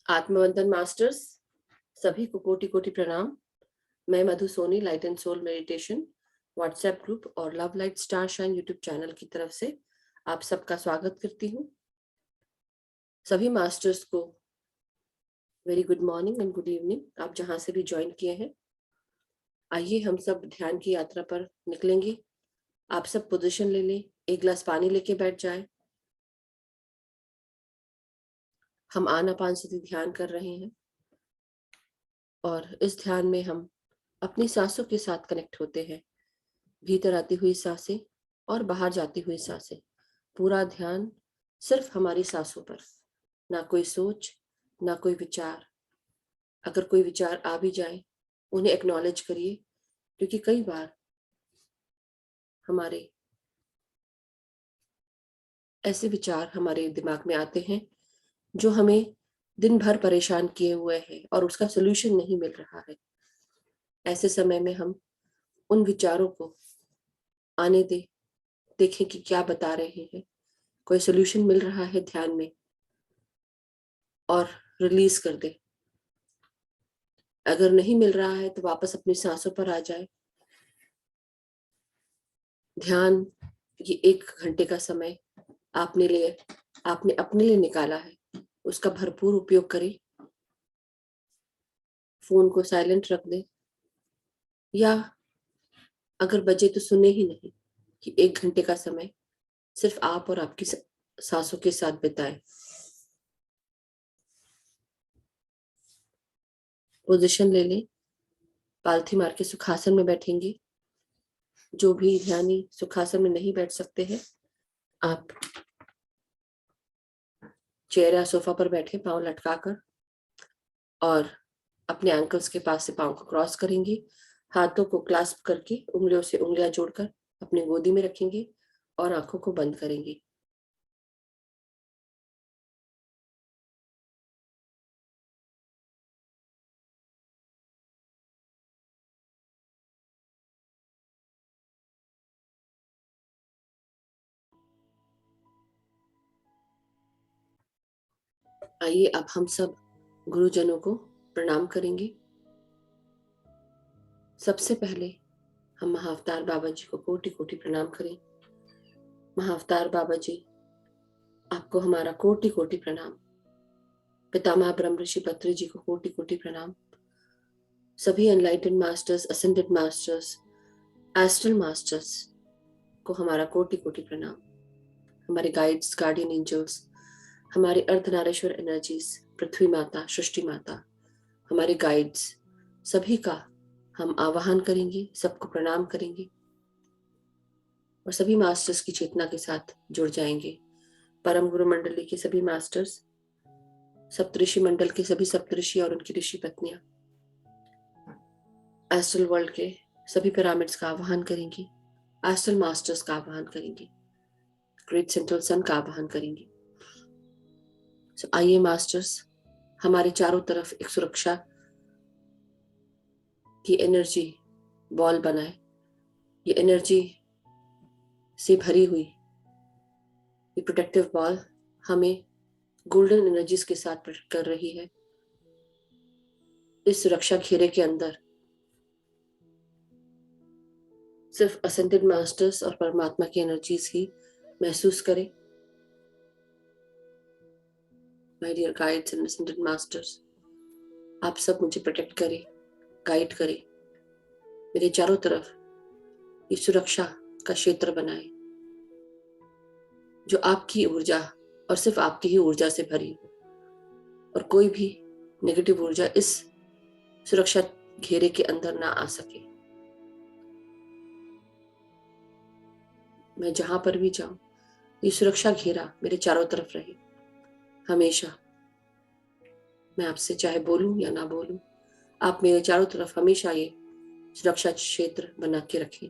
आत्मवंदन masters सभी को कोटि कोटि प्रणाम। मैं Madhu Soni, light and soul meditation WhatsApp group और love light star shine YouTube channel की तरफ से आप सबका स्वागत करती हूँ। सभी मास्टर्स को very good morning and good evening, आप जहां से भी ज्वाइन किए हैं। आइए हम सब ध्यान की यात्रा पर निकलेंगे। आप सब पोजीशन ले लें, एक गिलास पानी लेके बैठ जाए। हम आनापानसती ध्यान कर रहे हैं और इस ध्यान में हम अपनी सांसों के साथ कनेक्ट होते हैं। भीतर आती हुई सांसें और बाहर जाती हुई सांसें। पूरा ध्यान सिर्फ हमारी सांसों पर, ना कोई सोच, ना कोई विचार। अगर कोई विचार आ भी जाए, उन्हें एक्नॉलेज करिए, क्योंकि कई बार हमारे ऐसे विचार हमारे दिमाग में आते हैं जो हमें दिन भर परेशान किए हुए हैं और उसका सोल्यूशन नहीं मिल रहा है। ऐसे समय में हम उन विचारों को आने दें, देखें कि क्या बता रहे हैं, कोई सोल्यूशन मिल रहा है ध्यान में, और रिलीज कर दे। अगर नहीं मिल रहा है तो वापस अपनी सांसों पर आ जाए। ध्यान ये 1 घंटे का समय आपने अपने लिए निकाला है, उसका भरपूर उपयोग करें। फोन को साइलेंट रख दें, या अगर बजे तो सुने ही नहीं कि 1 घंटे का समय सिर्फ आप और आपकी सांसों के साथ बिताएं। पोजीशन ले लें, पालथी मार के सुखासन में बैठेंगे। जो भी ध्यानी सुखासन में नहीं बैठ सकते हैं, आप चेयर या सोफा पर बैठे पांव लटकाकर, और अपने एंकल्स के पास से पांव को क्रॉस करेंगे। हाथों को क्लास्प करके उंगलियों से उंगलियां जोड़कर अपनी गोदी में रखेंगे और आंखों को बंद करेंगे। आइए अब हम सब गुरुजनों को प्रणाम करेंगे। सबसे पहले हम महाअवतार बाबा जी को कोटि कोटि प्रणाम करें। महाअवतार बाबा जी, आपको हमारा कोटि कोटि प्रणाम। पितामह ब्रह्म ऋषि पत्री जी को कोटि कोटि प्रणाम। सभी enlightened masters, ascended masters, astral masters को हमारा कोटि कोटि प्रणाम। हमारे गाइड्स, गार्डियन एंजल्स, हमारे अर्धनारीश्वर एनर्जीज, पृथ्वी माता, सृष्टि माता, हमारे गाइड्स, सभी का हम आवाहन करेंगे, सबको प्रणाम करेंगे और सभी मास्टर्स की चेतना के साथ जुड़ जाएंगे। परम गुरु मंडली के सभी मास्टर्स, सप्तऋषि मंडल के सभी सप्तऋषि और उनकी ऋषि पत्नियां, एस्ट्रल वर्ल्ड के सभी पिरामिड्स का आवाहन करेंगे, एस्ट्रल मास्टर्स का आवाहन करेंगे, ग्रेट सेंट्रल सन का आवाहन करेंगे। आइए मास्टर्स, हमारे चारों तरफ एक सुरक्षा की एनर्जी बॉल बनाए। ये एनर्जी से भरी हुई ये प्रोटेक्टिव बॉल हमें गोल्डन एनर्जीज के साथ प्रोटेक्ट कर रही है। इस सुरक्षा घेरे के अंदर सिर्फ असेंडेड मास्टर्स और परमात्मा की एनर्जीज ही महसूस करें। My dear guides and ascended masters, आप सब मुझे प्रोटेक्ट करें, गाइड करें। मेरे चारों तरफ ये सुरक्षा का क्षेत्र बनाए जो आपकी ऊर्जा और सिर्फ आपकी ही ऊर्जा से भरी हो, और कोई भी नेगेटिव ऊर्जा इस सुरक्षा घेरे के अंदर ना आ सके। मैं जहां पर भी जाऊं, ये सुरक्षा घेरा मेरे चारों तरफ रहे हमेशा। मैं आपसे चाहे बोलूं या ना बोलूं, आप मेरे चारों तरफ हमेशा ये सुरक्षा क्षेत्र बना के रखें।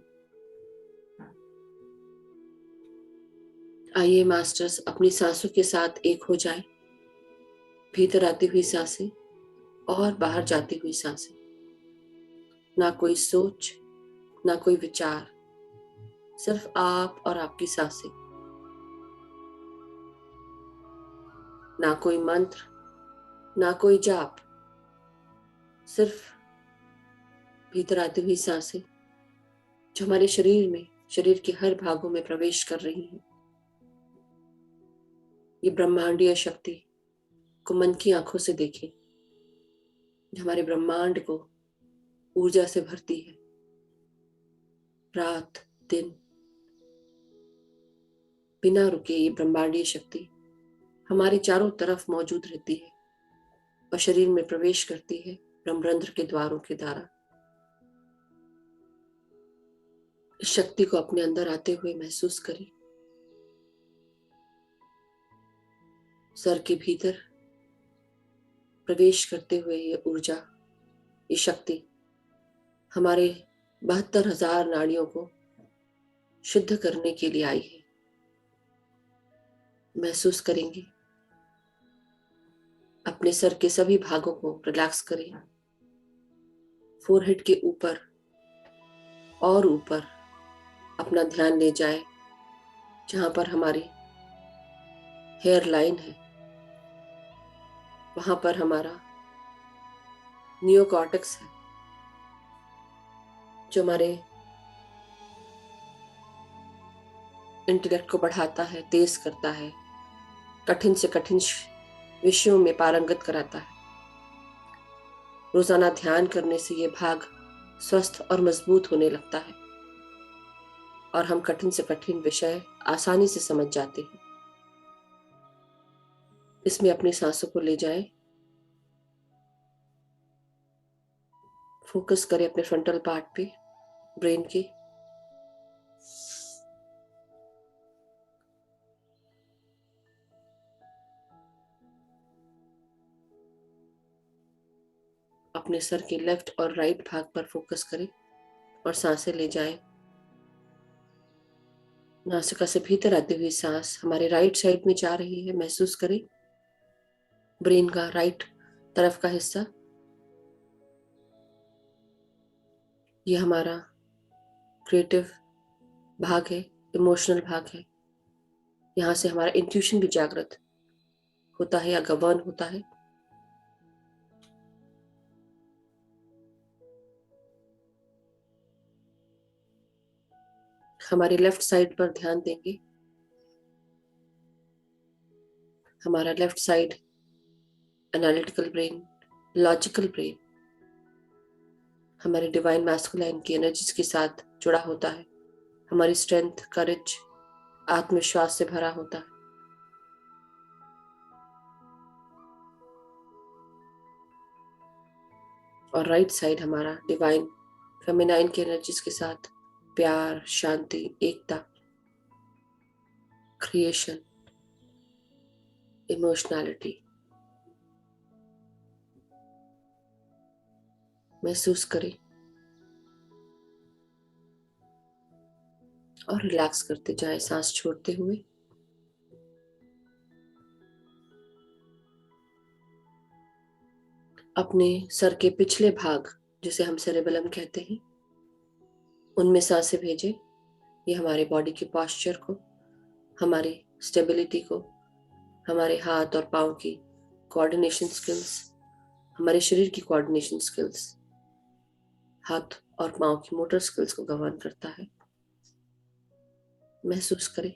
आइए मास्टर्स, अपनी सांसों के साथ एक हो जाएं। भीतर आती हुई सांसें और बाहर जाती हुई सांसें। ना कोई सोच, ना कोई विचार, सिर्फ आप और आपकी सांसें। ना कोई मंत्र, ना कोई जाप, सिर्फ भीतर आती हुई सांसें जो हमारे शरीर में, शरीर के हर भागों में प्रवेश कर रही हैं। ये ब्रह्मांडीय शक्ति को मन की आंखों से देखें, जो हमारे ब्रह्मांड को ऊर्जा से भरती है। रात दिन बिना रुके ये ब्रह्मांडीय शक्ति हमारे चारों तरफ मौजूद रहती है और शरीर में प्रवेश करती है ब्रह्मरंध्र के द्वारों के द्वारा। इस शक्ति को अपने अंदर आते हुए महसूस करें। सर के भीतर प्रवेश करते हुए ये ऊर्जा, ये शक्ति हमारे 72,000 नाड़ियों को शुद्ध करने के लिए आई है। महसूस करेंगे। अपने सर के सभी भागों को रिलैक्स करें। फोरहेड के ऊपर और ऊपर अपना ध्यान ले जाए, जहां पर हमारी हेयर लाइन है, वहां पर हमारा नियोकॉर्टेक्स है, जो हमारे इंटेलेक्ट को बढ़ाता है, तेज करता है, कठिन से कठिन विषयों में पारंगत कराता है। रोजाना ध्यान करने से ये भाग स्वस्थ और मजबूत होने लगता है और हम कठिन से कठिन विषय आसानी से समझ जाते हैं। इसमें अपनी सांसों को ले जाएं। फोकस करें अपने फ्रंटल पार्ट पे, ब्रेन के। अपने सर के लेफ्ट और राइट भाग पर फोकस करें और सांसें ले जाएं। नासिका से भीतर आती हुई सांस हमारे राइट साइड में जा रही है, महसूस करें। ब्रेन का राइट तरफ का हिस्सा, ये हमारा क्रिएटिव भाग है, इमोशनल भाग है। यहाँ से हमारा इंट्यूशन भी जागृत होता है या गवर्न होता है। हमारे लेफ्ट साइड पर ध्यान देंगे। हमारा left side analytical brain, logical brain हमारे डिवाइन मैस्कुलाइन की एनर्जीज के साथ जुड़ा होता है। हमारी स्ट्रेंथ, करेज, आत्मविश्वास से भरा होता है। और राइट साइड हमारा डिवाइन फेमिनाइन की एनर्जीज के साथ प्यार, शांति, एकता, क्रिएशन, इमोशनैलिटी महसूस करें और रिलैक्स करते जाएं, सांस छोड़ते हुए। अपने सर के पिछले भाग, जिसे हम सेरेबेलम कहते हैं, उनमें सांसें भेजें। ये हमारे बॉडी के पॉस्चर को, हमारी स्टेबिलिटी को, हमारे हाथ और पाँव की कोऑर्डिनेशन स्किल्स, हमारे शरीर की कोऑर्डिनेशन स्किल्स, हाथ और पाँव की मोटर स्किल्स को गवर्न करता है। महसूस करें।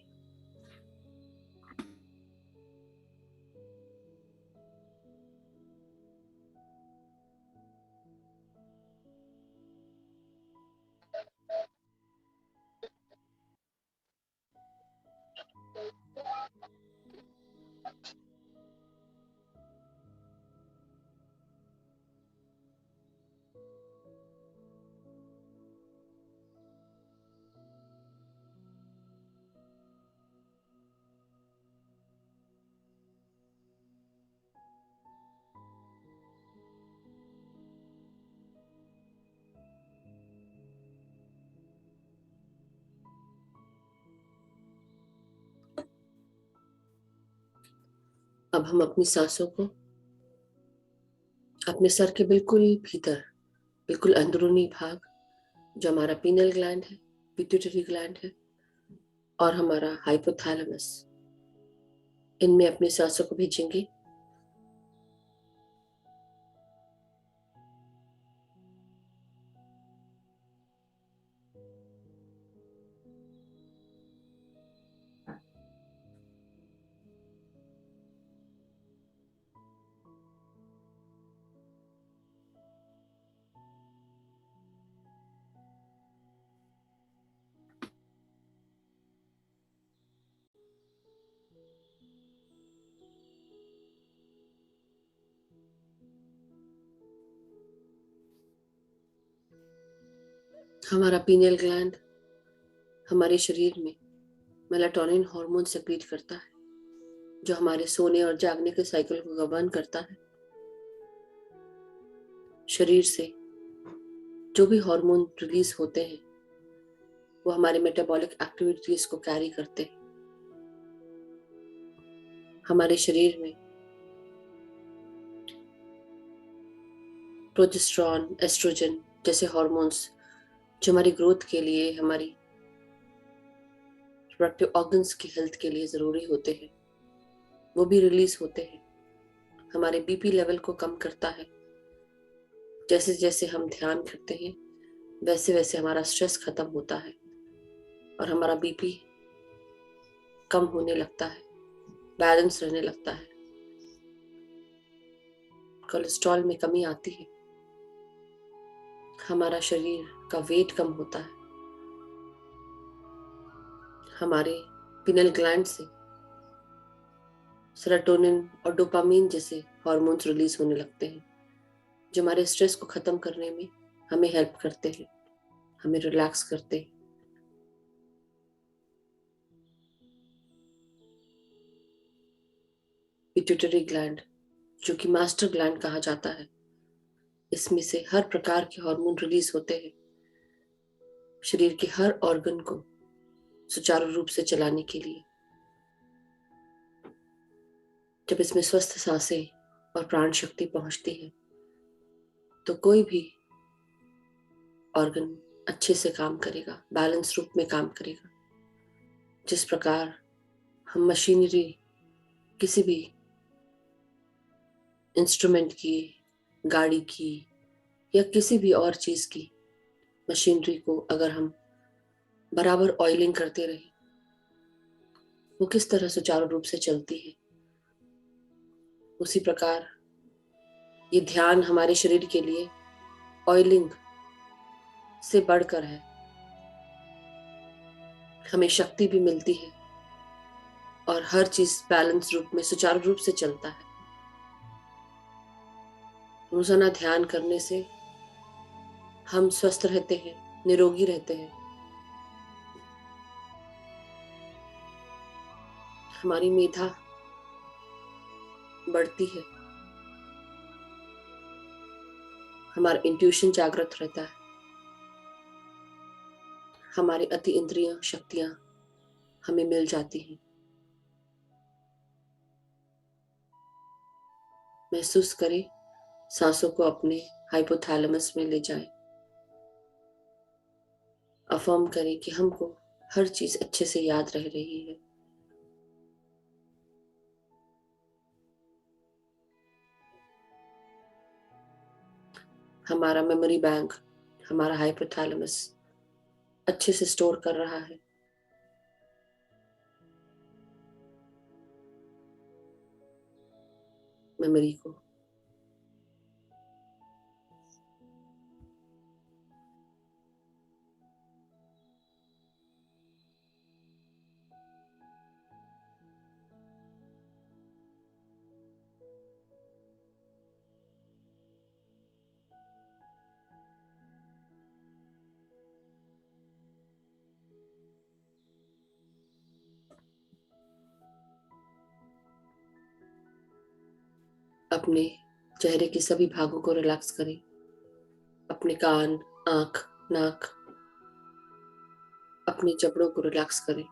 अब हम अपनी सांसों को अपने सर के बिल्कुल भीतर, बिल्कुल अंदरूनी भाग, जो हमारा पीनल ग्लैंड है, पिट्यूटरी ग्लैंड है और हमारा हाइपोथैलेमस, इनमें अपनी सांसों को भेजेंगे। हमारा पीनियल ग्लैंड हमारे शरीर में मेलाटोनिन हार्मोन सेक्रीट करता है, जो हमारे सोने और जागने के साइकिल को गवर्न करता है। शरीर से जो भी हार्मोन रिलीज होते हैं वो हमारे मेटाबॉलिक एक्टिविटीज को कैरी करते हैं। हमारे शरीर में प्रोजेस्टेरॉन, एस्ट्रोजन जैसे हार्मोन्स जो हमारी ग्रोथ के लिए, हमारी रिप्रोडक्टिव ऑर्गन्स की हेल्थ के लिए जरूरी होते हैं, वो भी रिलीज होते हैं। हमारे बीपी लेवल को कम करता है। जैसे जैसे हम ध्यान करते हैं वैसे वैसे हमारा स्ट्रेस खत्म होता है और हमारा बीपी कम होने लगता है, बैलेंस रहने लगता है, कोलेस्ट्रॉल में कमी आती है, हमारा शरीर का वेट कम होता है, हमारे पिनल ग्लैंड से सेरोटोनिन और डोपामीन जैसे हार्मोन्स रिलीज होने लगते हैं, जो हमारे स्ट्रेस को खत्म करने में हमें हेल्प करते हैं, हमें रिलैक्स करते हैं। पिट्यूटरी ग्लैंड, जो कि मास्टर ग्लैंड कहा जाता है, इसमें से हर प्रकार के हार्मोन रिलीज होते हैं शरीर के हर ऑर्गन को सुचारू रूप से चलाने के लिए। जब इसमें स्वस्थ सांसें और प्राण शक्ति पहुंचती है तो कोई भी ऑर्गन अच्छे से काम करेगा, बैलेंस रूप में काम करेगा। जिस प्रकार हम मशीनरी, किसी भी इंस्ट्रूमेंट की, गाड़ी की या किसी भी और चीज की मशीनरी को अगर हम बराबर ऑयलिंग करते रहे, वो किस तरह सुचारू रूप से चलती है, उसी प्रकार ये ध्यान हमारे शरीर के लिए ऑयलिंग से बढ़कर है। हमें शक्ति भी मिलती है और हर चीज बैलेंस रूप में सुचारू रूप से चलता है। रोजाना ध्यान करने से हम स्वस्थ रहते हैं, निरोगी रहते हैं। हमारी मेधा बढ़ती है, हमारा इंट्यूशन जागृत रहता है, हमारी अति इंद्रिय शक्तियां हमें मिल जाती हैं। महसूस करें, सांसों को अपने हाइपोथैलेमस में ले जाएं। अफर्म करें कि हमको हर चीज अच्छे से याद रह रही है। हमारा मेमोरी बैंक, हमारा हाइपोथैलेमस अच्छे से स्टोर कर रहा है। मेमोरी को अपने चेहरे के सभी भागों को रिलैक्स करें। अपने कान, आंख, नाक, अपने जबड़ों को रिलैक्स करें।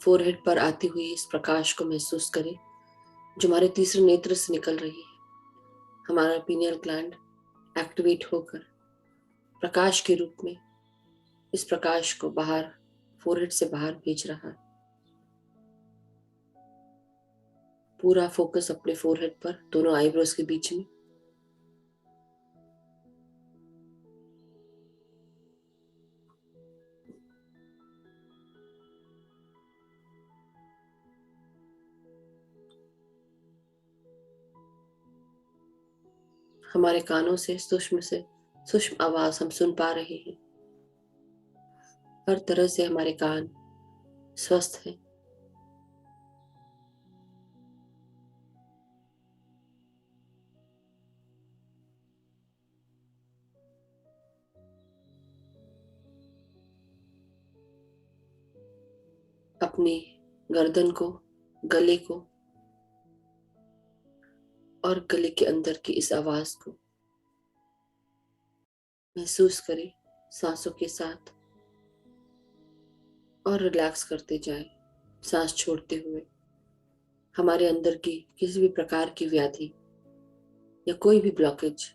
फोरहेड पर आती हुई इस प्रकाश को महसूस करें जो हमारे तीसरे नेत्र से निकल रही है। हमारा पीनियल ग्लैंड एक्टिवेट होकर प्रकाश के रूप में इस प्रकाश को बाहर, फोरहेड से बाहर भेज रहा है। पूरा फोकस अपने फोरहेड पर, दोनों आईब्रोज के बीच में। हमारे कानों से सूक्ष्म आवाज हम सुन पा रहे हैं। हर तरह से हमारे कान स्वस्थ हैं। अपनी गर्दन को, गले को और गले के अंदर की इस आवाज को महसूस करें सांसों के साथ और रिलैक्स करते जाएं, सांस छोड़ते हुए। हमारे अंदर की किसी भी प्रकार की व्याधि या कोई भी ब्लॉकेज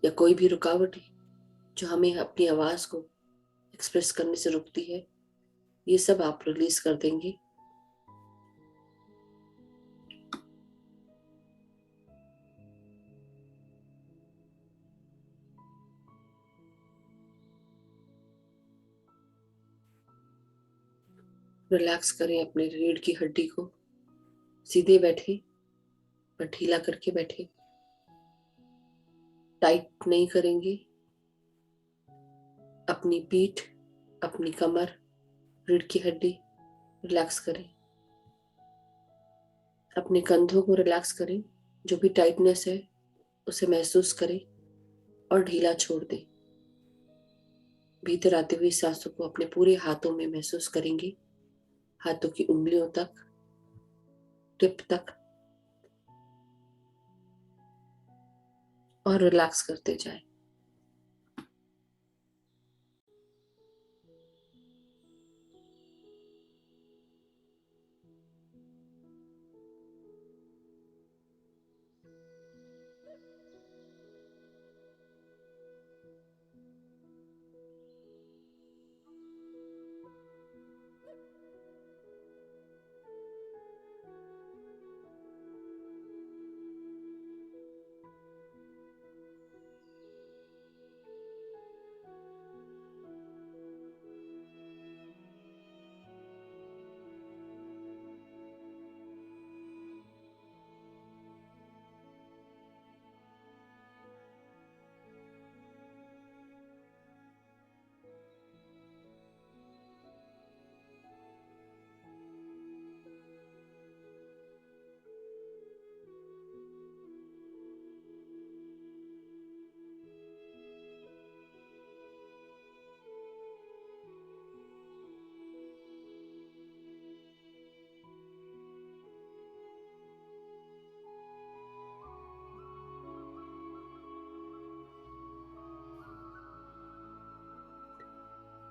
या कोई भी रुकावट जो हमें अपनी आवाज को एक्सप्रेस करने से रोकती है, ये सब आप रिलीज कर देंगे। रिलैक्स करें अपने रीढ़ की हड्डी को। सीधे बैठे पर ढीला करके बैठे, टाइट नहीं करेंगे। अपनी पीठ, अपनी कमर, रीढ़ की हड्डी रिलैक्स करें। अपने कंधों को रिलैक्स करें। जो भी टाइटनेस है उसे महसूस करें और ढीला छोड़ दें। भीतर आती हुई सांसों को अपने पूरे हाथों में महसूस करेंगे, हाथों की उंगलियों तक, टिप तक, और रिलैक्स करते जाएं।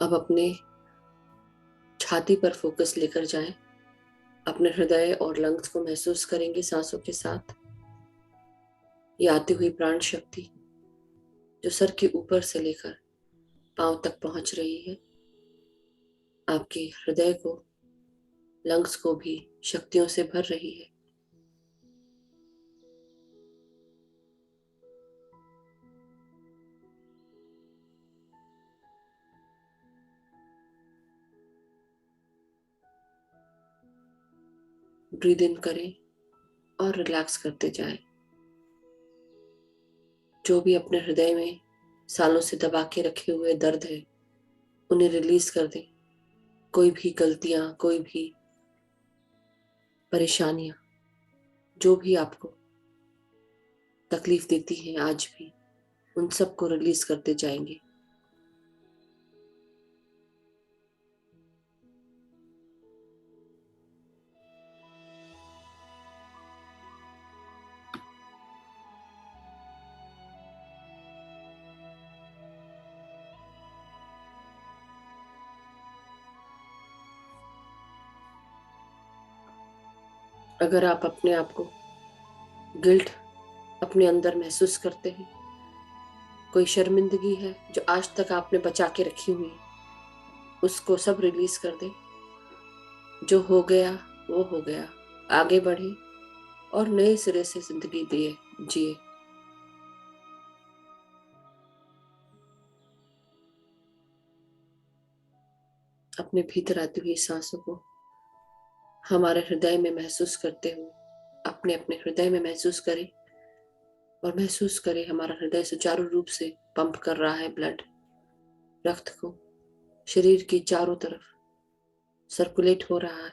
अब अपने छाती पर फोकस लेकर जाएं। अपने हृदय और लंग्स को महसूस करेंगे सांसों के साथ। ये आती हुई प्राण शक्ति जो सर के ऊपर से लेकर पांव तक पहुंच रही है, आपके हृदय को, लंग्स को भी शक्तियों से भर रही है। ब्रीद इन करें और रिलैक्स करते जाएं। जो भी अपने हृदय में सालों से दबा के रखे हुए दर्द है, उन्हें रिलीज कर दें। कोई भी गलतियां, कोई भी परेशानियां, जो भी आपको तकलीफ देती हैं आज भी, उन सबको रिलीज करते जाएंगे। अगर आप अपने आप को गिल्ट अपने अंदर महसूस करते हैं, कोई शर्मिंदगी है जो आज तक आपने बचा के रखी हुई है, उसको सब रिलीज कर दें। जो हो गया वो हो गया। आगे बढ़े और नए सिरे से जिंदगी जिए। अपने भीतर आती हुई सांसों को हमारे हृदय में महसूस करते हुए अपने अपने हृदय में महसूस करें और महसूस करें हमारा हृदय सुचारू रूप से पंप कर रहा है ब्लड, रक्त को शरीर की चारों तरफ सर्कुलेट हो रहा है।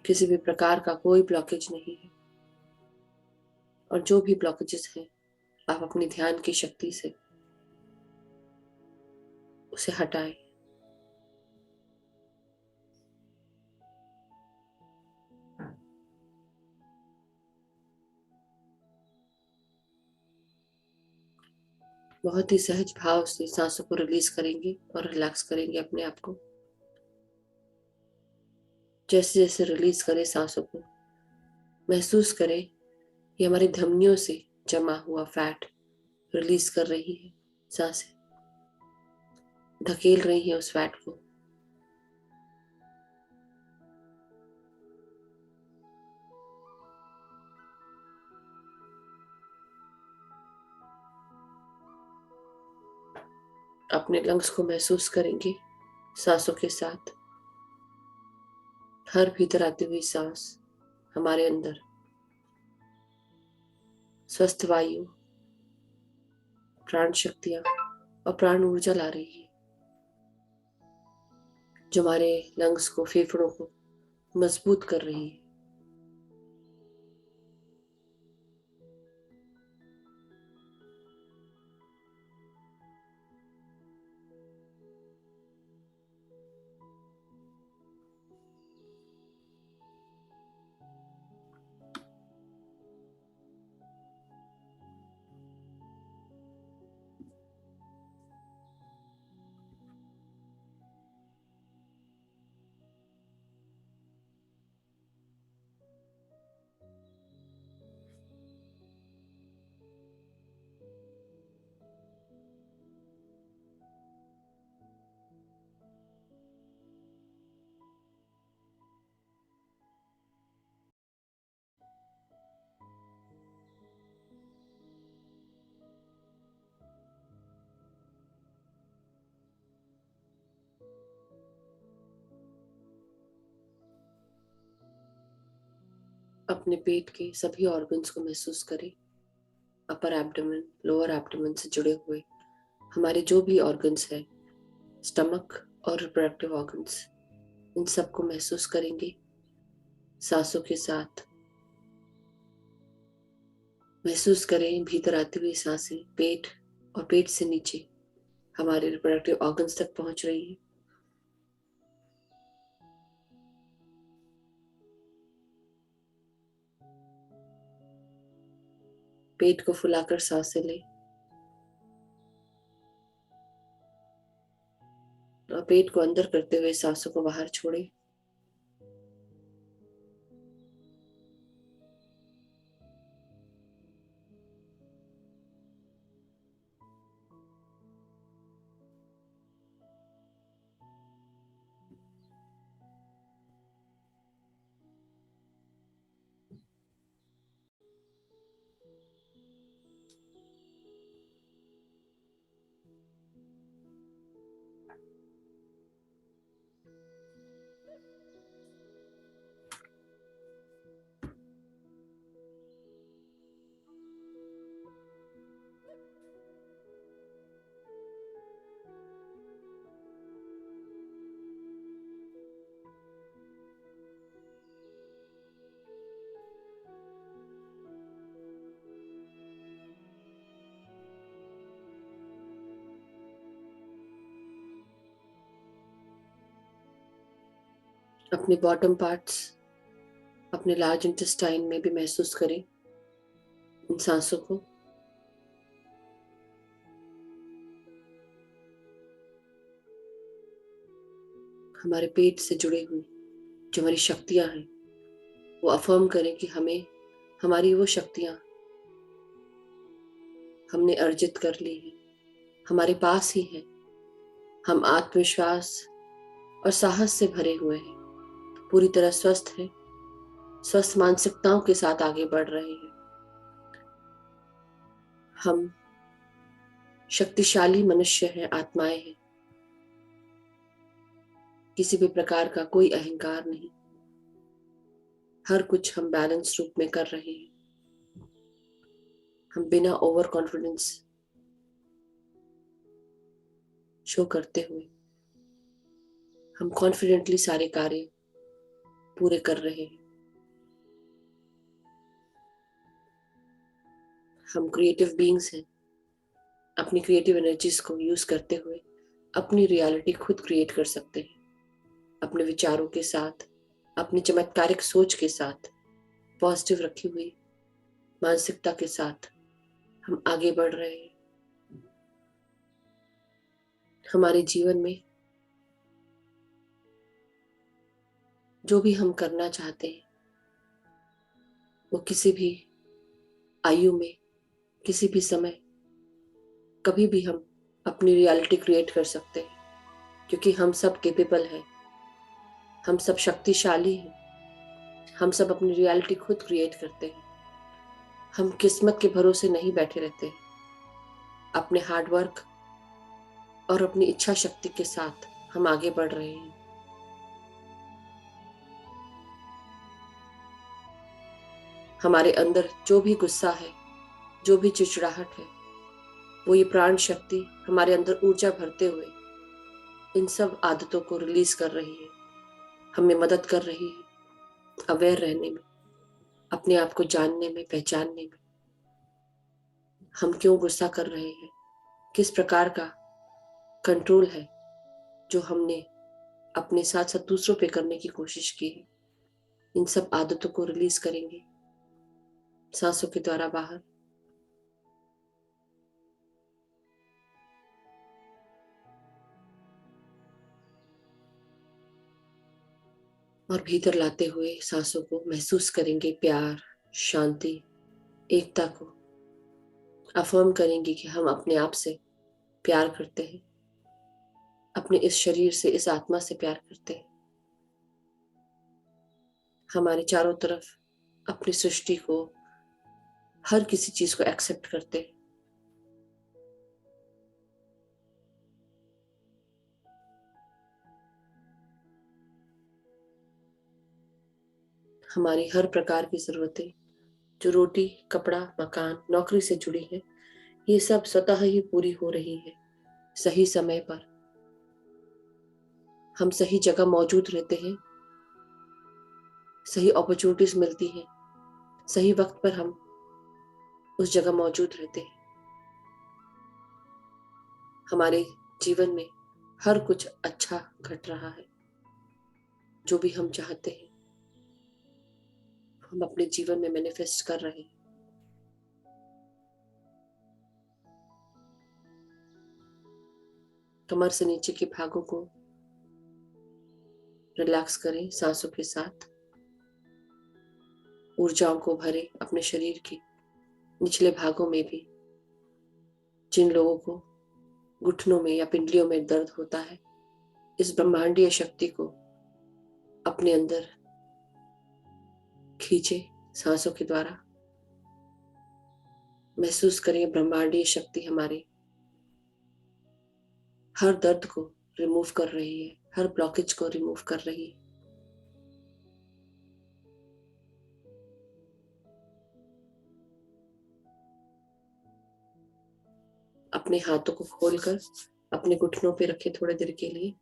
किसी भी प्रकार का कोई ब्लॉकेज नहीं है। और जो भी ब्लॉकेजेस हैं, आप अपनी ध्यान की शक्ति से उसे हटाएं। बहुत ही सहज भाव से सांसों को रिलीज करेंगे और रिलैक्स करेंगे अपने आप को। जैसे जैसे रिलीज करें सांसों को, महसूस करें कि हमारी धमनियों से जमा हुआ फैट रिलीज कर रही है। सांसें धकेल रही है उस फैट को। अपने लंग्स को महसूस करेंगे सांसों के साथ। हर भीतर आती हुई सांस हमारे अंदर स्वस्थ वायु, प्राण शक्तियां और प्राण ऊर्जा ला रही है, जो हमारे लंग्स को, फेफड़ों को मजबूत कर रही है। अपने पेट के सभी ऑर्गन्स को महसूस करें। अपर एब्डोमेन, लोअर एब्डोमेन से जुड़े हुए हमारे जो भी ऑर्गन्स हैं, स्टमक और रिप्रोडक्टिव ऑर्गन्स, इन सबको महसूस करेंगे सांसों के साथ। महसूस करें भीतर आती हुई सांसें पेट और पेट से नीचे हमारे रिप्रोडक्टिव ऑर्गन्स तक पहुंच रही है। पेट को फुलाकर सांसें लें और पेट को अंदर करते हुए सांसों को बाहर छोड़ें। अपने बॉटम पार्ट्स, अपने लार्ज इंटेस्टाइन में भी महसूस करें इन सांसों को। हमारे पेट से जुड़ी हुई जो हमारी शक्तियां हैं, वो अफर्म करें कि हमें हमारी वो शक्तियां हमने अर्जित कर ली है, हमारे पास ही है। हम आत्मविश्वास और साहस से भरे हुए हैं, पूरी तरह स्वस्थ हैं, स्वस्थ मानसिकताओं के साथ आगे बढ़ रहे हैं। हम शक्तिशाली मनुष्य हैं, आत्माएं हैं। किसी भी प्रकार का कोई अहंकार नहीं। हर कुछ हम बैलेंस रूप में कर रहे हैं। हम बिना ओवर कॉन्फिडेंस शो करते हुए हम कॉन्फिडेंटली सारे कार्य पूरे कर रहे हैं। हम क्रिएटिव बीइंग्स हैं। अपनी क्रिएटिव एनर्जीज को यूज करते हुए अपनी रियलिटी खुद क्रिएट कर सकते हैं। अपने विचारों के साथ, अपनी चमत्कारिक सोच के साथ, पॉजिटिव रखी हुई मानसिकता के साथ हम आगे बढ़ रहे हैं। हमारे जीवन में जो भी हम करना चाहते हैं वो किसी भी आयु में, किसी भी समय, कभी भी हम अपनी रियलिटी क्रिएट कर सकते हैं, क्योंकि हम सब केपेबल हैं, हम सब शक्तिशाली हैं, हम सब अपनी रियलिटी खुद क्रिएट करते हैं। हम किस्मत के भरोसे नहीं बैठे रहते, अपने हार्डवर्क और अपनी इच्छा शक्ति के साथ हम आगे बढ़ रहे हैं। हमारे अंदर जो भी गुस्सा है, जो भी चिड़चिड़ाहट है, वो ये प्राण शक्ति हमारे अंदर ऊर्जा भरते हुए इन सब आदतों को रिलीज कर रही है, हमें मदद कर रही है अवेयर रहने में, अपने आप को जानने में, पहचानने में। हम क्यों गुस्सा कर रहे हैं, किस प्रकार का कंट्रोल है जो हमने अपने साथ साथ दूसरों पे करने की कोशिश की है, इन सब आदतों को रिलीज करेंगे सांसों के द्वारा बाहर। और भीतर लाते हुए सांसों को महसूस करेंगे प्यार, शांति, एकता को। अफर्म करेंगे कि हम अपने आप से प्यार करते हैं, अपने इस शरीर से, इस आत्मा से प्यार करते हैं। हमारे चारों तरफ अपनी सृष्टि को, हर किसी चीज को एक्सेप्ट करते हैं। हमारी हर प्रकार की जरूरतें, जो रोटी, कपड़ा, मकान, नौकरी से जुड़ी है, ये सब स्वतः ही पूरी हो रही है सही समय पर। हम सही जगह मौजूद रहते हैं, सही अपॉर्चुनिटीज मिलती हैं, सही वक्त पर हम उस जगह मौजूद रहते हैं। हमारे जीवन में हर कुछ अच्छा घट रहा है। जो भी हम चाहते हैं हम अपने जीवन में मैनिफेस्ट कर रहे हैं। कमर से नीचे के भागों को रिलैक्स करें सांसों के साथ। ऊर्जाओं को भरे अपने शरीर के निचले भागों में भी। जिन लोगों को घुटनों में या पिंडलियों में दर्द होता है, इस ब्रह्मांडीय शक्ति को अपने अंदर खींचे सांसों के द्वारा। महसूस करें ब्रह्मांडीय शक्ति हमारे हर दर्द को रिमूव कर रही है, हर ब्लॉकेज को रिमूव कर रही है। अपने हाथों को खोलकर अपने घुटनों पे रखें थोड़ी देर के लिए।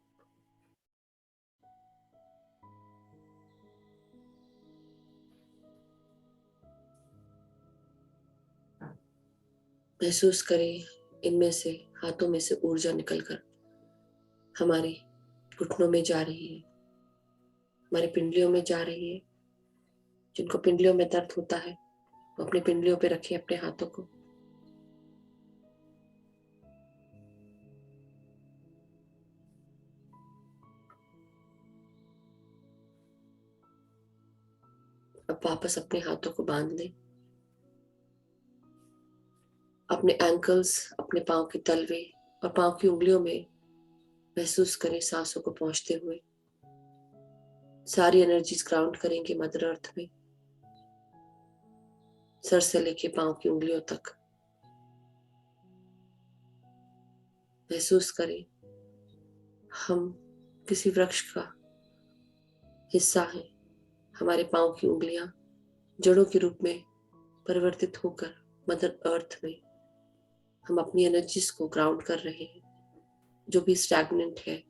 महसूस करें इनमें से, हाथों में से ऊर्जा निकलकर हमारे घुटनों में जा रही है, हमारे पिंडलियों में जा रही है। जिनको पिंडलियों में दर्द होता है वो अपने पिंडलियों पे रखें अपने हाथों को। अब वापस अपने हाथों को बांध लें। अपने एंकल्स, अपने पांव के तलवे और पांव की उंगलियों में महसूस करें सांसों को पहुंचते हुए। सारी एनर्जीज ग्राउंड करेंगे मदर अर्थ में, सर से लेके पांव की उंगलियों तक। महसूस करें हम किसी वृक्ष का हिस्सा हैं। हमारे पांव की उंगलियां जड़ों के रूप में परिवर्तित होकर मदर अर्थ में हम अपनी एनर्जीज को ग्राउंड कर रहे हैं। जो भी स्टैग्नेंट है,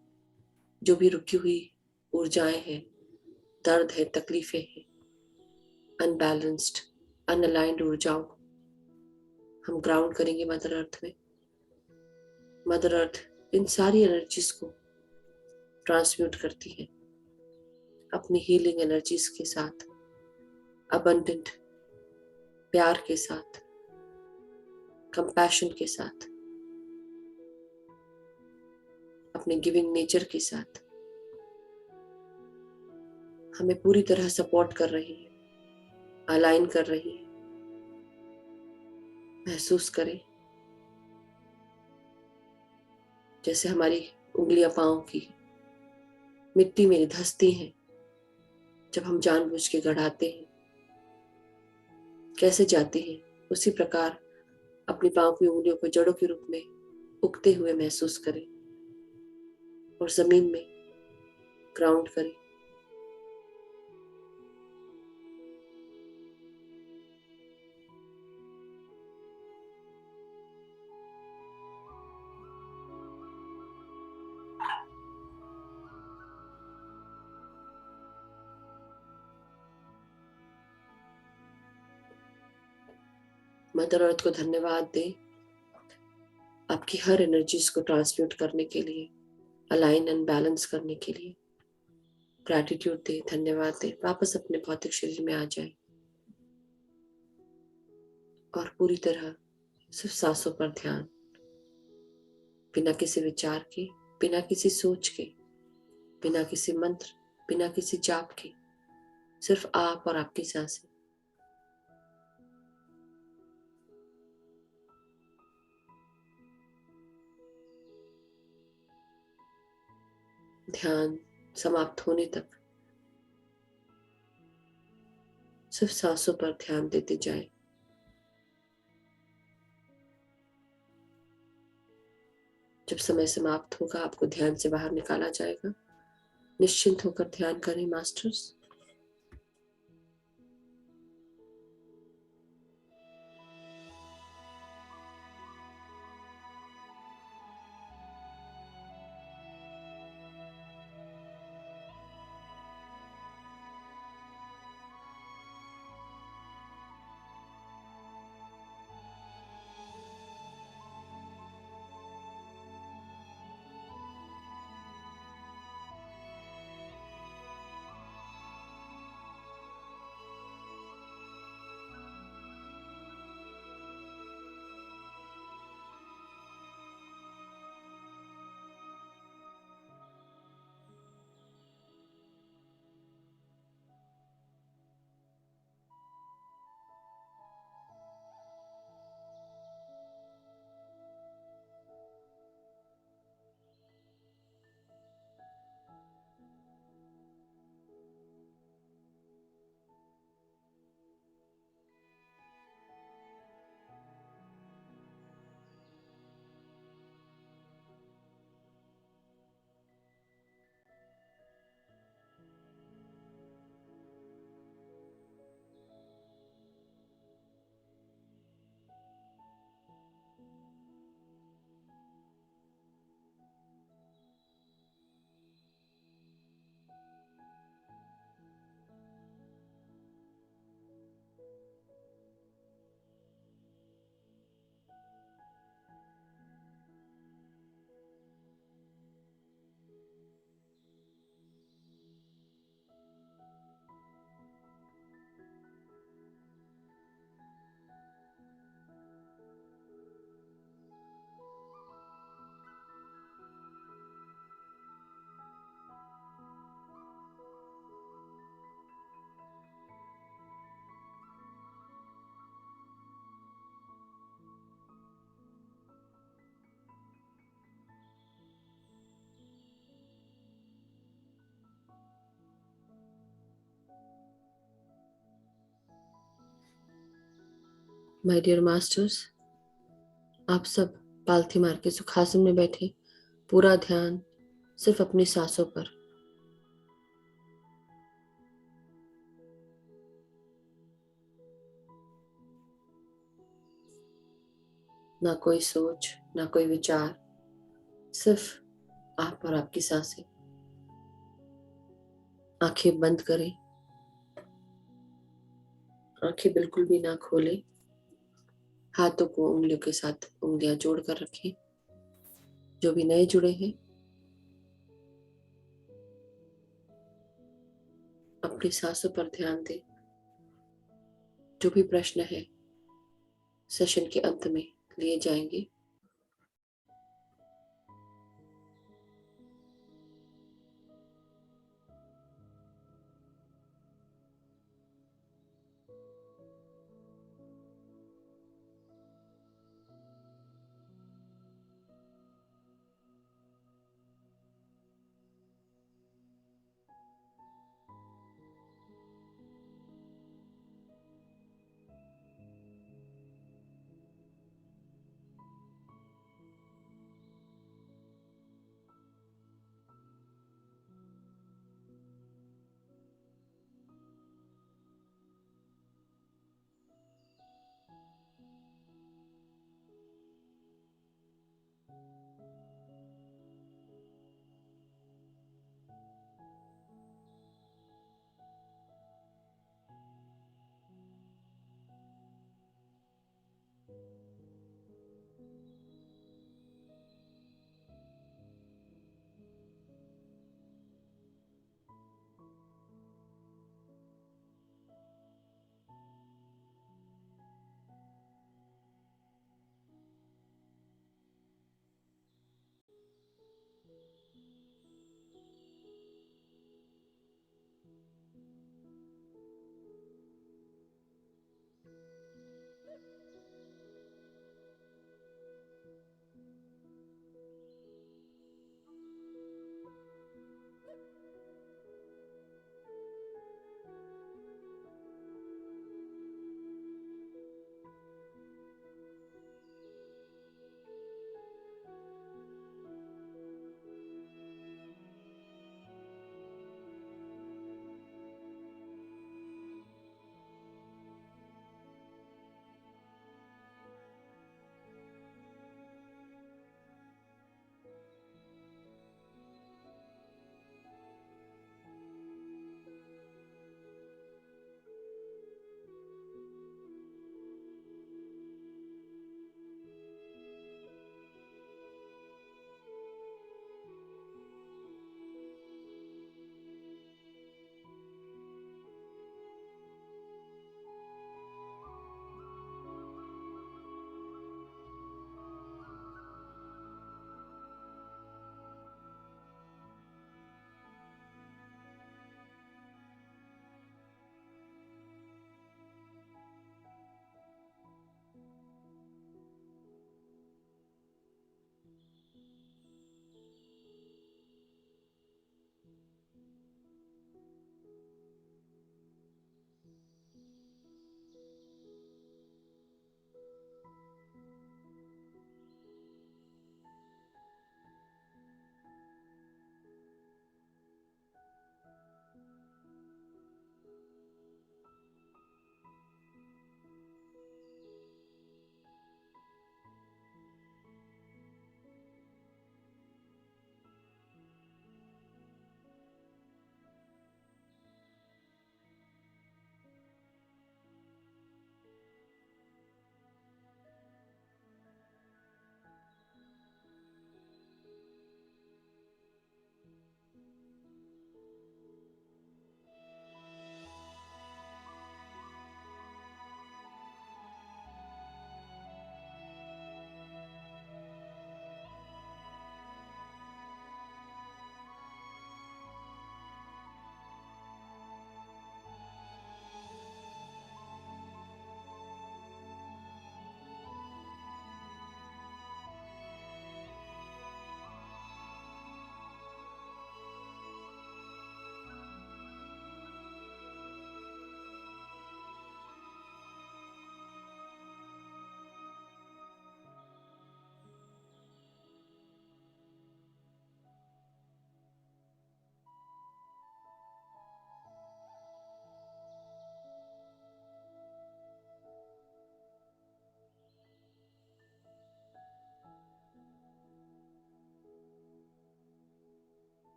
जो भी रुकी हुई ऊर्जाएं हैं, दर्द है, तकलीफें हैं, अनबैलेंस्ड, अनअलाइंड ऊर्जाओं हम ग्राउंड करेंगे मदर अर्थ में। मदर अर्थ इन सारी एनर्जीज को ट्रांसम्यूट करती है अपनी हीलिंग एनर्जीज के साथ, अबंडेंट प्यार के साथ, कंपैशन के साथ। अपने गिविंग नेचर के साथ हमें पूरी तरह सपोर्ट कर रही है, अलाइन कर रही है। महसूस करें जैसे हमारी उंगलियां पांव की मिट्टी में धंसती हैं जब हम जानबूझ के गड़ाते हैं, कैसे जाती हैं उसी प्रकार अपनी पांव की उंगलियों को जड़ों के रूप में उगते हुए महसूस करें और जमीन में ग्राउंड करें। मदर अर्थ को धन्यवाद दें आपकी हर एनर्जीज को ट्रांसम्यूट करने के लिए, अलाइन एंड बैलेंस करने के लिए। ग्रैटिट्यूड दें, धन्यवाद दें, वापस अपने भौतिक शरीर में आ जाए और पूरी तरह सिर्फ सांसों पर ध्यान, बिना किसी विचार के, बिना किसी सोच के, बिना किसी मंत्र, बिना किसी जाप के, सिर्फ आप और आपकी सांसें। ध्यान समाप्त होने तक सिर्फ सांसों पर ध्यान देते जाएं। जब समय समाप्त होगा आपको ध्यान से बाहर निकाला जाएगा। निश्चिंत होकर ध्यान करें मास्टर्स। माय डियर मास्टर्स, आप सब पालथी मार के सुखासन में बैठे, पूरा ध्यान सिर्फ अपनी सांसों पर। ना कोई सोच, ना कोई विचार, सिर्फ आप और आपकी सांसें। आंखें बंद करें, आंखें बिल्कुल भी ना खोलें। हाथों को उंगलियों के साथ उंगलियां जोड़कर रखें। जो भी नए जुड़े हैं अपनी सांसों पर ध्यान दें। जो भी प्रश्न है सेशन के अंत में लिए जाएंगे।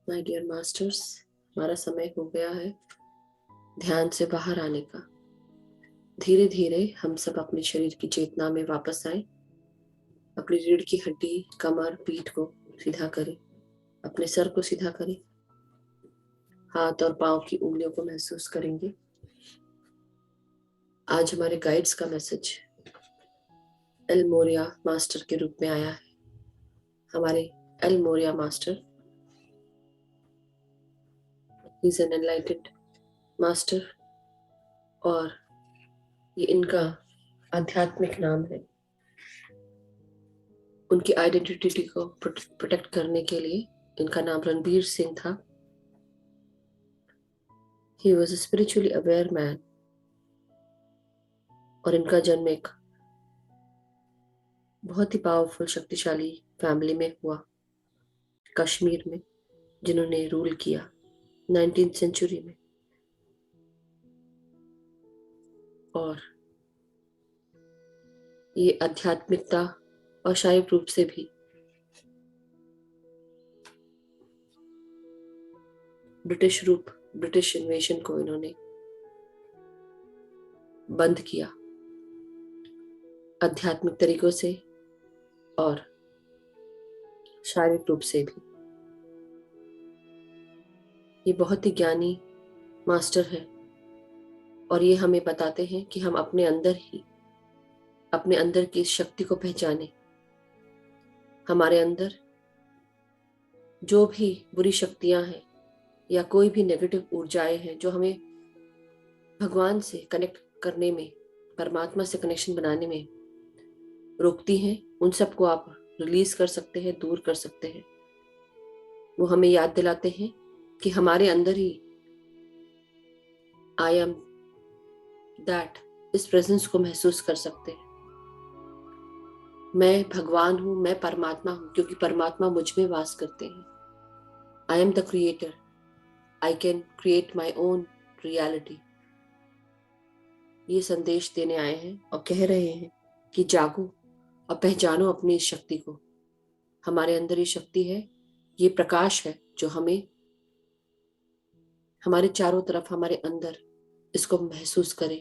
माय डियर मास्टर्स, हमारा समय हो गया है ध्यान से बाहर आने का। धीरे धीरे हम सब अपने शरीर की चेतना में वापस आए। अपनी रीढ़ की हड्डी, कमर, पीठ को सीधा करें। अपने सर को सीधा करें। हाथ और पांव की उंगलियों को महसूस करेंगे। आज हमारे गाइड्स का मैसेज एल मोरिया मास्टर के रूप में आया है। हमारे El Morya master is an enlightened master और ये इनका आध्यात्मिक नाम है। उनकी आइडेंटिटी को प्रोटेक्ट करने के लिए इनका नाम रणबीर सिंह था। He was a spiritually aware man और इनका जन्म एक बहुत ही पावरफुल शक्तिशाली फैमिली में हुआ, कश्मीर में, जिन्होंने रूल किया 19th सेंचुरी में। और ये आध्यात्मिकता और शारीरिक रूप से भी ब्रिटिश इन्वेशन को इन्होंने बंद किया, आध्यात्मिक तरीकों से और शारीरिक रूप से भी। ये बहुत ही ज्ञानी मास्टर है और ये हमें बताते हैं कि हम अपने अंदर की शक्ति को पहचाने। हमारे अंदर जो भी बुरी शक्तियां हैं या कोई भी नेगेटिव ऊर्जाएं हैं जो हमें भगवान से कनेक्ट करने में, परमात्मा से कनेक्शन बनाने में रोकती हैं, उन सबको आप रिलीज कर सकते हैं, दूर कर सकते हैं। वो हमें याद दिलाते हैं कि हमारे अंदर ही आई एम दैट, इस प्रेजेंस को महसूस कर सकते हैं। मैं भगवान हूं, मैं परमात्मा हूं, क्योंकि परमात्मा मुझ में वास करते हैं। I am the creator, I can create my own reality. ये संदेश देने आए हैं और कह रहे हैं कि जागो और पहचानो अपनी इस शक्ति को। हमारे अंदर ये शक्ति है, ये प्रकाश है जो हमें हमारे चारों तरफ, हमारे अंदर इसको महसूस करें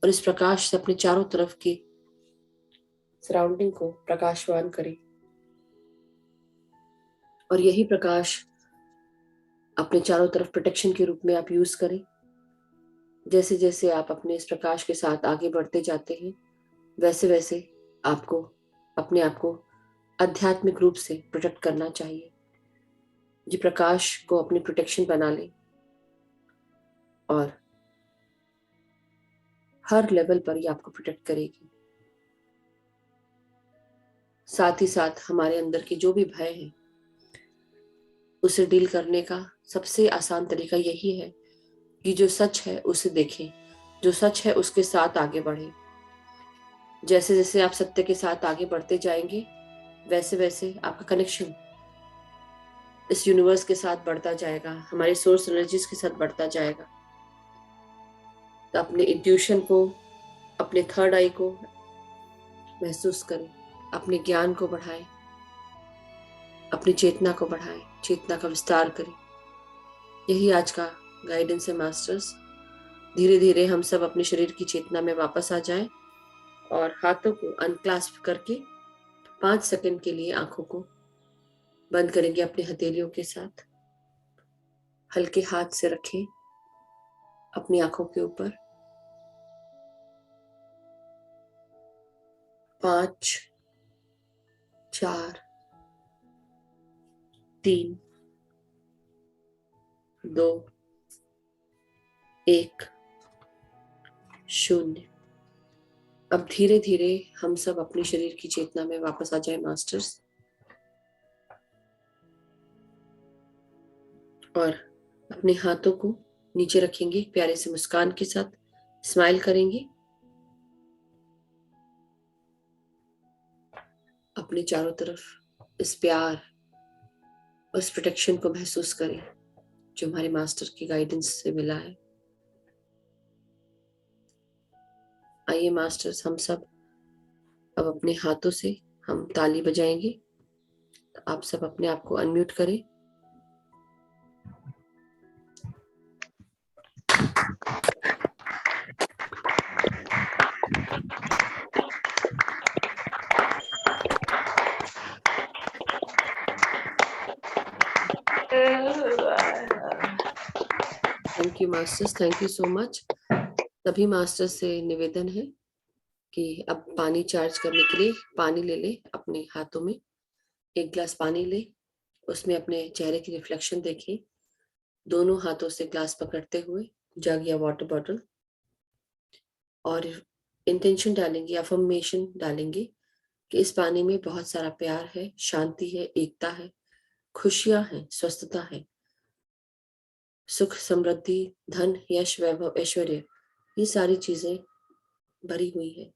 और इस प्रकाश से अपने चारों तरफ की सराउंडिंग को प्रकाशवान करें। और यही प्रकाश अपने चारों तरफ प्रोटेक्शन के रूप में आप यूज करें। जैसे जैसे आप अपने इस प्रकाश के साथ आगे बढ़ते जाते हैं, वैसे वैसे आपको अपने आप को आध्यात्मिक रूप से प्रोटेक्ट करना चाहिए। ये प्रकाश को अपनी प्रोटेक्शन बना लें और हर लेवल पर ये आपको प्रोटेक्ट करेगी। साथ ही साथ हमारे अंदर के जो भी भय है उसे डील करने का सबसे आसान तरीका यही है कि जो सच है उसे देखें, जो सच है उसके साथ आगे बढ़ें। जैसे जैसे आप सत्य के साथ आगे बढ़ते जाएंगे, वैसे वैसे आपका कनेक्शन इस यूनिवर्स के साथ बढ़ता जाएगा, हमारी सोर्स एनर्जीज के साथ बढ़ता जाएगा। तो अपने इंट्यूशन को, अपने थर्ड आई को महसूस करें, अपने ज्ञान को बढ़ाएं, अपनी चेतना को बढ़ाएं, चेतना का विस्तार करें। यही आज का गाइडेंस है मास्टर्स। धीरे धीरे हम सब अपने शरीर की चेतना में वापस आ जाएं और हाथों को अनक्लास्प करके 5 सेकंड के लिए आंखों को बंद करेंगे अपनी हथेलियों के साथ। हल्के हाथ से रखें अपनी आंखों के ऊपर। 5, 4, 3, 2, 1, 0। अब धीरे धीरे हम सब अपने शरीर की चेतना में वापस आ जाए मास्टर्स, और अपने हाथों को नीचे रखेंगे, प्यारे से मुस्कान के साथ स्माइल करेंगे। अपने चारों तरफ इस प्यार और इस प्रोटेक्शन को महसूस करें जो हमारे मास्टर की गाइडेंस से मिला है। आइए मास्टर्स, हम सब अब अपने हाथों से हम ताली बजाएंगे। तो आप सब अपने आप को अनम्यूट करें thank you masters, thank you so much. सभी मास्टर्स से निवेदन है कि अब पानी चार्ज करने के लिए पानी ले ले अपने हाथों में, एक ग्लास पानी ले, उसमें अपने चेहरे की रिफ्लेक्शन देखें, दोनों हाथों से ग्लास पकड़ते हुए जग या वाटर बॉटल, और इंटेंशन डालेंगे, अफर्मेशन डालेंगे कि इस पानी में बहुत सारा प्यार है, शांति है, एकता है, खुशियां हैं, स्वस्थता है, सुख, समृद्धि, धन, यश, वैभव, ऐश्वर्य, ये सारी चीजें भरी हुई है।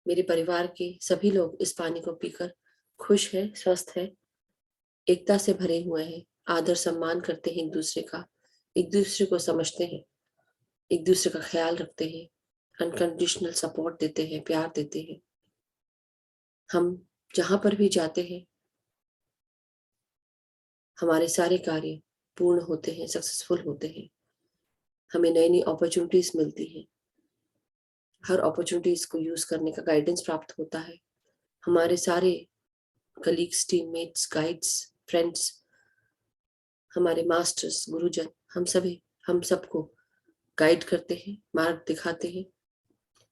मेरे परिवार के सभी लोग इस पानी को पीकर खुश है, स्वस्थ है, एकता से भरे हुए हैं, आदर सम्मान करते हैं एक दूसरे का, एक दूसरे को समझते हैं, एक दूसरे का ख्याल रखते हैं, अनकंडीशनल सपोर्ट देते हैं, प्यार देते हैं। हम जहां पर भी जाते हैं हमारे सारे कार्य पूर्ण होते हैं, सक्सेसफुल होते हैं, हमें नई नई अपॉर्चुनिटीज मिलती हैं, हर अपॉर्चुनिटीज को यूज करने का गाइडेंस प्राप्त होता है। हमारे सारे कलीग्स, टीममेट्स, गाइड्स, फ्रेंड्स, हमारे मास्टर्स, गुरुजन, हम सबको गाइड करते हैं, मार्ग दिखाते हैं,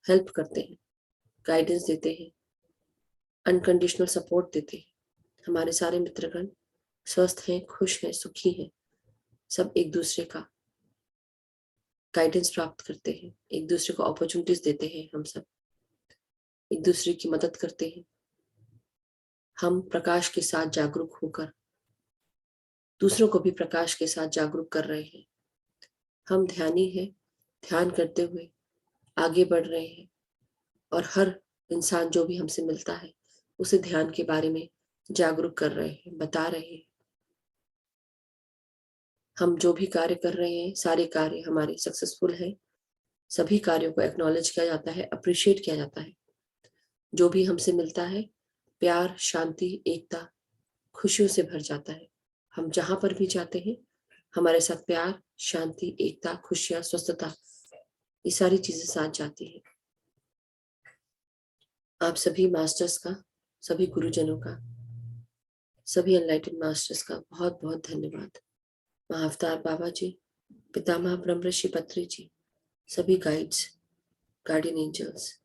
हेल्प करते हैं, गाइडेंस देते हैं, अनकंडीशनल सपोर्ट देते हैं। हमारे सारे मित्रगण स्वस्थ हैं, खुश हैं, सुखी हैं, सब एक दूसरे का गाइडेंस प्राप्त करते हैं, एक दूसरे को अपॉर्चुनिटीज देते हैं, हम सब एक दूसरे की मदद करते हैं। हम प्रकाश के साथ जागरूक होकर दूसरों को भी प्रकाश के साथ जागरूक कर रहे हैं। हम ध्यानी हैं, ध्यान करते हुए आगे बढ़ रहे हैं, और हर इंसान जो भी हमसे मिलता है उसे ध्यान के बारे में जागरूक कर रहे हैं, बता रहे हैं। हम जो भी कार्य कर रहे हैं सारे कार्य हमारे सक्सेसफुल हैं, सभी कार्यों को एक्नॉलेज किया जाता है, अप्रिशिएट किया जाता है। जो भी हमसे मिलता है प्यार, शांति, एकता, खुशियों से भर जाता है। हम जहां पर भी जाते हैं हमारे साथ प्यार, शांति, एकता, खुशियां, स्वस्थता, ये सारी चीजें साथ जाती हैं। आप सभी मास्टर्स का, सभी गुरुजनों का, सभी एनलाइटेड मास्टर्स का बहुत बहुत धन्यवाद। महाअवतार बाबा जी, पितामह ब्रह्म ऋषि पत्री जी, सभी गाइड्स, गार्डियन एंजल्स,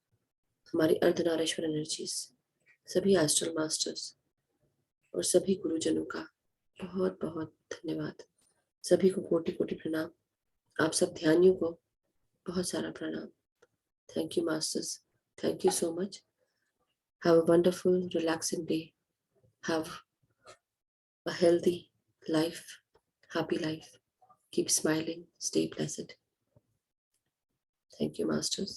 हमारी अर्धनारीश्वर एनर्जीज, सभी एस्ट्रल मास्टर्स और सभी गुरुजनों का बहुत बहुत धन्यवाद। सभी को कोटि कोटि प्रणाम। आप सब ध्यानियों को बहुत सारा प्रणाम। Thank you masters, thank you so much. Have a wonderful, relaxing day. Have a healthy life, happy life. Keep smiling, stay blessed. Thank you, Masters.